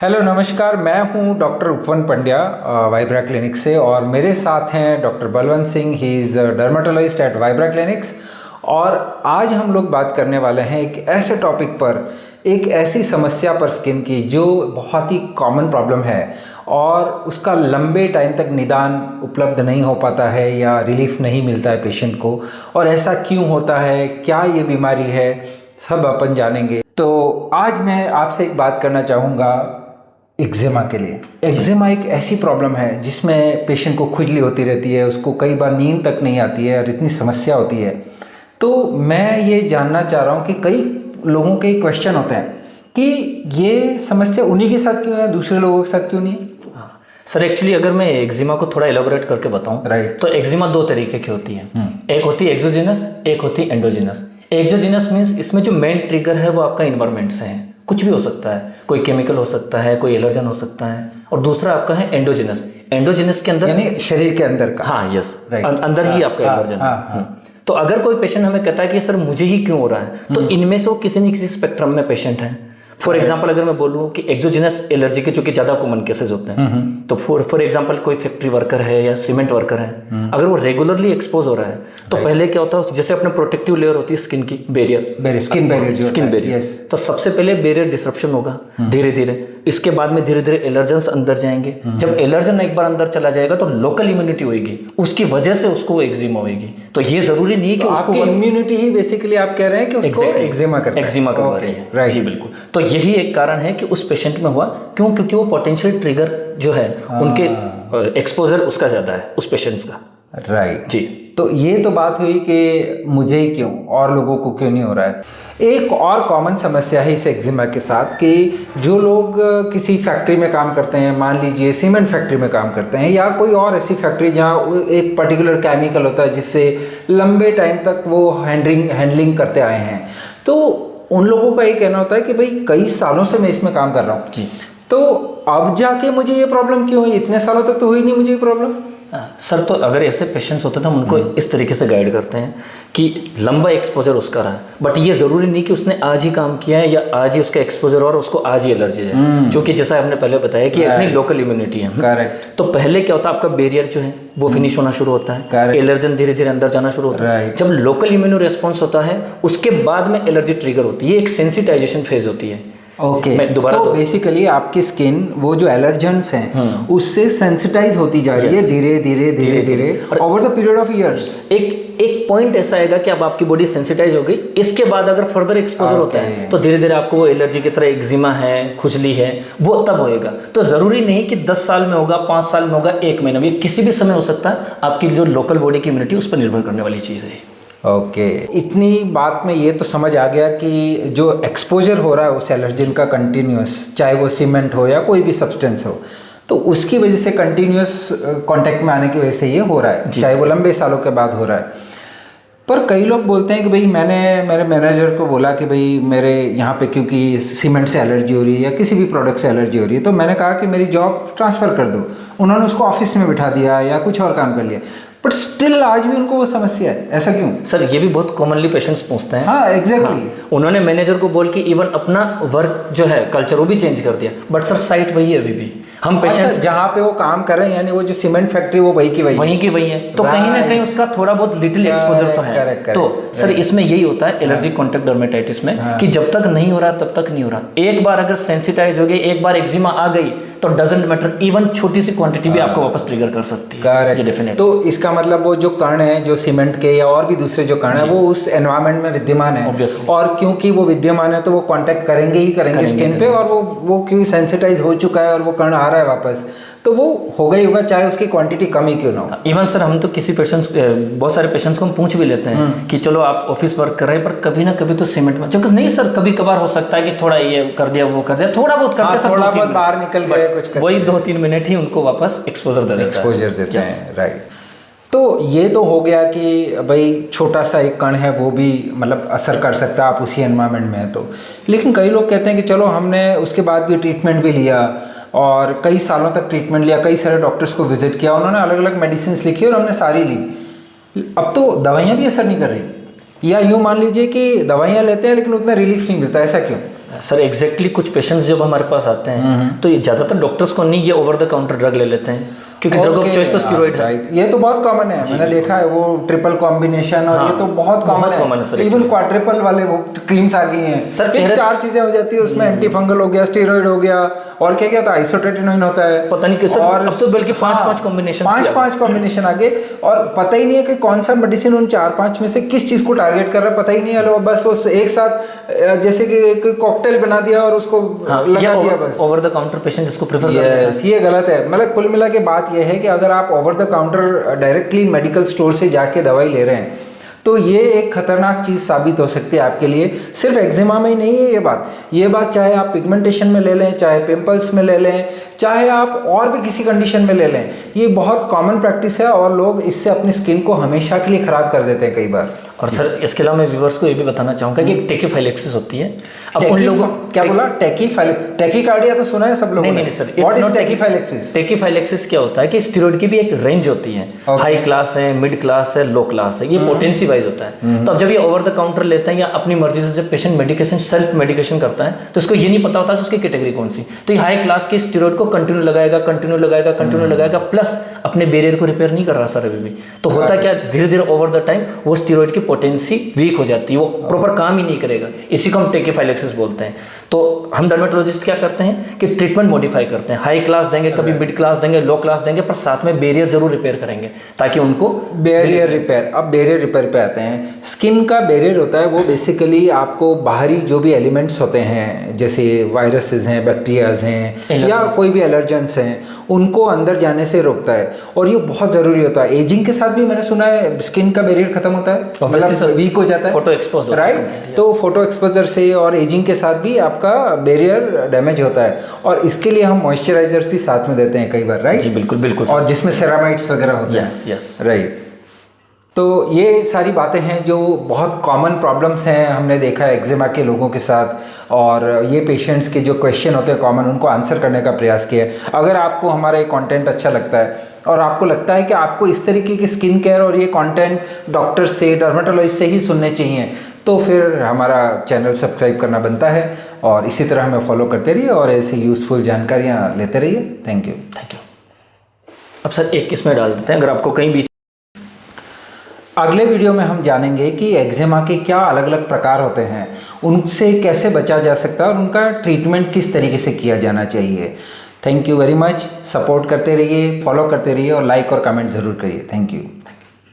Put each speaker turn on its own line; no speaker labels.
Hello नमस्कार, मैं हूं डॉक्टर उपवन पंड्या वाइब्रा क्लिनिक से और मेरे साथ हैं doctor Balwant Singh. He is dermatologist at Vibra clinics. और आज हम लोग बात करने वाले हैं एक ऐसे टॉपिक पर, एक ऐसी समस्या पर स्किन की जो बहुत ही कॉमन प्रॉब्लम है और उसका लंबे टाइम तक निदान उपलब्ध नहीं हो पाता है या रिलीफ नहीं मिलता है पेशेंट को। और ऐसा क्यों होता है, क्या ये बीमारी है, सब अपन जानेंगे। तो आज मैं आपसे एक बात करना चाहूँगा एक्जिमा के लिए। एक्जिमा एक ऐसी प्रॉब्लम है जिसमें पेशेंट को खुजली होती रहती है, उसको कई बार नींद तक नहीं आती है और इतनी समस्या होती है। तो मैं ये जानना चाह रहा हूँ कि कई लोगों के क्वेश्चन होते हैं कि ये समस्या उन्हीं के साथ क्यों है, दूसरे लोगों के साथ क्यों नहीं।
सर एक्चुअली अगर मैं एक्जिमा को थोड़ा एलोबरेट करके बताऊं,
राइट।
तो एक्जिमा दो तरीके की होती है। एक होती है एक्सोजिनस, एक होती है एंडोजिनस। एक्सोजिनस मीन्स इसमें जो मेन ट्रिगर है वो आपका इन्वायरमेंट से है, कुछ भी हो सकता है, कोई केमिकल हो सकता है, कोई एलर्जन हो सकता है। और दूसरा आपका है एंडोजिनस। एंडोजिनस के अंदर
यानी शरीर के अंदर का।
हाँ, यस,
राइट।
अंदर ही आपका एलर्जन है। तो अगर कोई पेशेंट हमें कहता है कि सर मुझे ही क्यों हो रहा है, तो इनमें से वो किसी न किसी स्पेक्ट्रम में पेशेंट है। फॉर एग्जाम्पल अगर मैं बोलूँ कि एक्सोजिनस एलर्जी के चूंकि ज्यादा कॉमन केसेस होते हैं, तो फॉर एग्जाम्पल कोई फैक्ट्री वर्कर है या सीमेंट वर्कर है, अगर वो रेगुलरली एक्सपोज हो रहा है, तो पहले क्या होता है, जैसे अपने प्रोटेक्टिव लेयर होती है स्किन की, बैरियर, स्किन बैरियर, तो सबसे पहले बैरियर डिसरप्शन होगा धीरे धीरे। इसके बाद में धीरे धीरे एलर्जन अंदर जाएंगे। जब एलर्जन एक बार अंदर चला जाएगा तो लोकल इम्यूनिटी होगी, उसकी वजह से उसको एक्जिमा होगी। तो ये जरूरी नहीं कि
आपकी इम्यूनिटी ही बेसिकली आप कह रहे हैं कि उसको एक्जिमा
करवा रही है। राइट, जी बिल्कुल। तो यही एक कारण है कि उस पेशेंट में हुआ, क्यों? क्योंकि वो पोटेंशियल ट्रिगर जो है उनके एक्सपोजर उसका ज्यादा है, उस पेशेंट्स का।
राइट
जी।
तो ये तो बात हुई कि मुझे ही क्यों और लोगों को क्यों नहीं हो रहा है। एक और कॉमन समस्या है इस एक्जिमा के साथ कि जो लोग किसी फैक्ट्री में काम करते हैं, मान लीजिए सीमेंट फैक्ट्री में काम करते हैं या कोई और ऐसी फैक्ट्री जहाँ एक पर्टिकुलर केमिकल होता है जिससे लंबे टाइम तक वो हैंडलिंग करते आए हैं, तो उन लोगों का ये कहना होता है कि भाई कई सालों से मैं इसमें काम कर रहा हूँ जी, तो अब जाके मुझे ये प्रॉब्लम क्यों है, इतने सालों तक तो हुई नहीं मुझे ये प्रॉब्लम।
सर तो अगर ऐसे पेशेंट्स होते हैं तो हम उनको इस तरीके से गाइड करते हैं कि लंबा एक्सपोजर उसका रहा है, बट ये जरूरी नहीं कि उसने आज ही काम किया है या आज ही उसका एक्सपोजर और उसको आज ही एलर्जी है, क्योंकि जैसा आपने पहले बताया कि अपनी लोकल इम्यूनिटी है।
करेक्ट।
तो पहले क्या होता है, आपका बैरियर जो है वो फिनिश होना शुरू होता है, एलर्जन धीरे धीरे अंदर जाना शुरू होता है। जब लोकल इम्यूनो रेस्पॉन्स होता है उसके बाद में एलर्जी ट्रिगर होती है, ये एक सेंसिटाइजेशन फेज होती है।
ओके, तो बेसिकली आपकी स्किन वो जो एलर्जेंस हैं उससे सेंसिटाइज होती जा रही है धीरे धीरे धीरे धीरे over the period of years.
एक पॉइंट ऐसा आएगा कि अब आपकी बॉडी सेंसिटाइज हो गई, इसके बाद अगर फर्दर एक्सपोजर होता है तो धीरे धीरे आपको वो एलर्जी की तरह एक्जिमा है, खुजली है, वो तब होएगा। तो जरूरी नहीं कि 10 साल में होगा, 5 साल में होगा, 1 महीना में, किसी भी समय हो सकता है। आपकी जो लोकल बॉडी की इम्यूनिटी उस पर निर्भर करने वाली चीज़ है।
ओके इतनी बात में ये तो समझ आ गया कि जो एक्सपोजर हो रहा है उस एलर्जिन का कंटिन्यूस, चाहे वो सीमेंट हो या कोई भी सब्सटेंस हो, तो उसकी वजह से कंटिन्यूस कांटेक्ट में आने की वजह से ये हो रहा है, चाहे वो लंबे सालों के बाद हो रहा है। पर कई लोग बोलते हैं कि भाई मैंने मेरे मैनेजर को बोला कि भाई मेरे यहाँ पे क्योंकि सीमेंट से एलर्जी हो रही है या किसी भी प्रोडक्ट से एलर्जी हो रही है, तो मैंने कहा कि मेरी जॉब ट्रांसफ़र कर दो। उन्होंने उसको ऑफिस में बिठा दिया या कुछ और काम कर लिया, बट स्टिल आज भी उनको वो समस्या है। ऐसा क्यों?
सर ये भी बहुत कॉमनली पेशेंट्स पूछते हैं।
हाँ एग्जैक्टली।
उन्होंने मैनेजर को बोल के इवन अपना वर्क जो है कल्चर वो भी चेंज कर दिया, बट सर साइट वही है अभी भी। हम पेशेंट्स
जहाँ पे वो काम कर रहे हैं, यानी वो जो सीमेंट फैक्ट्री वो वही की वही है,
तो कहीं ना कहीं उसका थोड़ा बहुत लिटिल एक्सपोजर तो है। तो सर इसमें यही होता है एलर्जिक कॉन्टैक्ट डर्मेटाइटिस में कि जब तक नहीं हो रहा तब तक नहीं हो रहा। एक बार अगर सेंसिटाइज हो गई, एक बार एक्जिमा आ गई, तो डजंट मैटर, इवन छोटी सी क्वांटिटी भी आपको वापस ट्रिगर कर सकती है।
Correct, definitely. तो इसका मतलब वो जो कण है, जो सीमेंट के या और भी दूसरे जो कण है, वो उस एनवायरनमेंट में विद्यमान है, और क्योंकि वो विद्यमान है तो वो कांटेक्ट करेंगे ही करेंगे स्किन पे, और वो क्योंकि सेंसिटाइज हो चुका है और वो कण आ रहा है वापस, तो वो होगा ही होगा, चाहे उसकी क्वांटिटी कम ही क्यों ना हो।
इवन सर हम तो किसी पेशेंट्स, बहुत सारे पेशेंट्स को हम पूछ भी लेते हैं कि चलो आप ऑफिस वर्क कर रहे हैं, पर कभी ना कभी तो सीमेंट में, क्योंकि नहीं सर कभी कभार हो सकता है कि थोड़ा ये कर दिया वो कर दिया, थोड़ा बहुत करते,
थोड़ा बहुत बाहर निकल गए कुछ,
वही 2-3 मिनट ही उनको वापस एक्सपोजर देते हैं।
राइट। तो ये तो हो गया कि भाई छोटा सा एक कण है वो भी मतलब असर कर सकता है, आप उसी एनवायरनमेंट में है तो। लेकिन कई लोग कहते हैं कि चलो हमने उसके बाद भी ट्रीटमेंट भी लिया और कई सालों तक ट्रीटमेंट लिया, कई सारे डॉक्टर्स को विजिट किया, उन्होंने अलग अलग मेडिसिन लिखी और हमने सारी ली, अब तो दवाइयाँ भी असर नहीं कर रही, या यूँ मान लीजिए कि दवाइयाँ लेते हैं लेकिन उतना रिलीफ नहीं मिलता। ऐसा क्यों?
सर एग्जैक्टली कुछ पेशेंट्स जब हमारे पास आते हैं तो ये ज़्यादातर डॉक्टर्स को नहीं, ये ओवर द काउंटर ड्रग ले लेते हैं क्योंकि ड्रग ऑफ चॉइस तो स्टेरॉइड है।
ये तो बहुत कॉमन है, मैंने देखा है वो ट्रिपल कॉम्बिनेशन और ये तो बहुत कॉमन है। इवन क्वाड्रिपल वाले वो क्रीम्स आ गई हैं सर, 4 चीजें हो जाती है उसमें, एंटी फंगल हो गया, स्टेरॉइड हो गया, और क्या क्या था, आइसोट्रेटिनोइन होता है,
पता नहीं किस, और अब तो बल्कि 5
कॉम्बिनेशन आगे, और पता ही नहीं है कि कौन सा मेडिसिन उन 4-5 में से किस चीज को टारगेट कर रहा है, पता ही नहीं है। बस उस एक साथ जैसे कि एक कॉकटेल बना दिया और उसको लगा दिया बस।
ओवर द काउंटर पेशेंट जिसको प्रेफर करते हैं,
ये गलत है। मतलब कुल मिला के बात यह है कि अगर आप over the counter directly medical store से जाके दवाई ले रहे हैं तो ये एक खतरनाक चीज़ साबित हो सकती है आपके लिए। सिर्फ एक्जिमा में ही नहीं है ये बात चाहे आप पिगमेंटेशन में ले लें, चाहे पिंपल्स में ले लें, चाहे आप और भी किसी कंडीशन में ले लें, ये बहुत कॉमन प्रैक्टिस है और लोग इससे अपनी स्किन को हमेशा के लिए ख़राब कर देते हैं कई बार।
और सर इसके अलावा मैं व्यूअर्स को ये भी बताना चाहूँगा कि टेकीफाइलेक्सिस होती है। अब उन लोगों
क्या बोला, टेकीकार्डिया तो सुना है सब लोगों ने।
नहीं सर,
व्हाट इज टेकीफाइलेक्सिस?
टेकीफाइलेक्सिस क्या होता है कि स्टेरॉइड की भी एक रेंज होती है, हाई क्लास है, मिड क्लास है, लो क्लास है, ये पोटेंसी वाइज होता है। तो अब जब ये ओवर द काउंटर लेते हैं या अपनी मर्जी से जब पेशेंट मेडिकेशन सेल्फ मेडिकेशन करता है तो उसको ये नहीं पता होता कि उसकी कैटेगरी कौन सी। तो ये हाई क्लास के स्टेरॉइड को कंटिन्यू लगाएगा प्लस अपने बैरियर को रिपेयर नहीं कर रहा सर अभी भी। तो होता क्या, धीरे धीरे ओवर द टाइम वो स्टेरॉइड की पोटेंसी वीक हो जाती है, वो प्रॉपर काम ही नहीं करेगा। इसी को हम टेकीफाइलेक्सिस बोलते हैं। तो हम डर्मेटोलॉजिस्ट क्या करते हैं कि ट्रीटमेंट मॉडिफाई करते हैं, हाई क्लास देंगे, कभी मिड क्लास देंगे, लो क्लास देंगे, पर साथ में बैरियर जरूर रिपेयर करेंगे ताकि उनको
बैरियर रिपेयर। अब बैरियर रिपेयर पे आते हैं। स्किन का बैरियर होता है वो बेसिकली आपको बाहरी जो भी एलिमेंट्स होते हैं, जैसे वायरसेस हैं, बैक्टीरियाज हैं या कोई भी एलर्जेंस हैं, उनको अंदर जाने से रोकता है और ये बहुत ज़रूरी होता है। एजिंग के साथ भी मैंने सुना है स्किन का बैरियर खत्म होता है, मतलब वीक हो जाता है,
फोटो एक्सपोजर,
राइट? तो फोटो एक्सपोजर से और एजिंग के साथ भी आपका बैरियर डैमेज होता है और इसके लिए हम मॉइस्चराइजर्स भी साथ में देते हैं कई बार, राइट?
जी बिल्कुल बिल्कुल,
और जिसमें सेरामाइड्स वगैरह होते हैं।
Yes
right. तो ये सारी बातें हैं जो बहुत कॉमन प्रॉब्लम्स हैं, हमने देखा है एक्जिमा के लोगों के साथ, और ये पेशेंट्स के जो क्वेश्चन होते हैं कॉमन, उनको आंसर करने का प्रयास किया है। अगर आपको हमारा ये कंटेंट अच्छा लगता है और आपको लगता है कि आपको इस तरीके की स्किन केयर और ये कंटेंट डॉक्टर से, डर्मेटोलॉजिस्ट से ही सुनने चाहिए, तो फिर हमारा चैनल सब्सक्राइब करना बनता है और इसी तरह हमें फॉलो करते रहिए और ऐसे यूज़फुल जानकारियाँ लेते रहिए। Thank you.
अब सर एक इसमें डाल देते हैं, अगर आपको कहीं भी
अगले वीडियो में हम जानेंगे कि एक्जिमा के क्या अलग अलग प्रकार होते हैं, उनसे कैसे बचा जा सकता है और उनका ट्रीटमेंट किस तरीके से किया जाना चाहिए। Thank you very much. Support करते रहिए, फॉलो करते रहिए और लाइक और कमेंट ज़रूर करिए। Thank you.